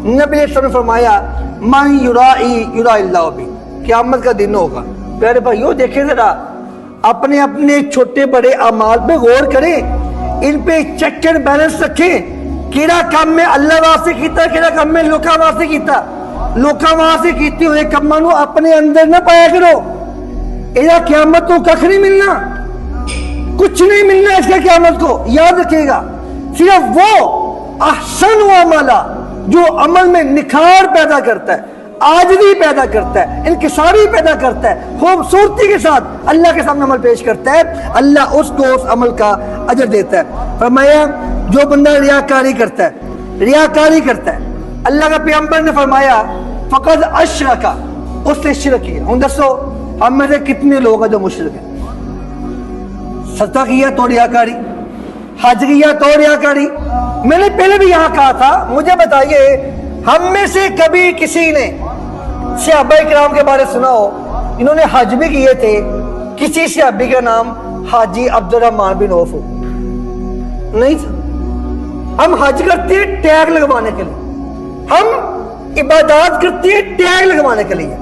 नबी ने फरमाया मन युराई युराइल्लाहु बि, क़यामत का दिन होगा। प्यारे भाइयों देखें जरा, अपने अपने छोटे बड़े अमाल पे गौर करें, इन पे चेक एंड बैलेंस रखें। केड़ा काम में अल्लाह वास्ते कीता, केड़ा काम में लोकां वास्ते कीता। लोकां वास्ते कीते हुए कामां नूं अपने अंदर ना पाया करो, इहदा क़यामत तो कख नहीं मिलना, कुछ नहीं मिलना इसका क़यामत को। याद रखिएगा, सिर्फ वो अहसन व अमला जो अमल में निखार पैदा करता है, आजजी पैदा करता है, इनकिसारी पैदा करता है, खूबसूरती के साथ अल्लाह के सामने अमल पेश करता है, अल्लाह उसको उस अमल का अजर देता है। फरमाया जो बंदा रियाकारी करता है, रियाकारी करता है, अल्लाह का पैगंबर ने फरमाया फकद अशरका, उसने शिरक किया। हम दसो हम में से कितने लोग हैं जो मुशरिक हैं? सदका किया तो रियाकारी, हज किया तो रियाकारी। मैंने पहले भी यहाँ कहा था, मुझे बताइए हम में से कभी किसी ने सहाबा किराम के बारे सुना हो इन्होंने हज भी किए थे, किसी सहाबी का नाम हाजी अब्दुर्रहमान बिन औफ हो? नहीं था। हम हज करते हैं टैग लगवाने के लिए, हम इबादत करते हैं टैग लगवाने के लिए।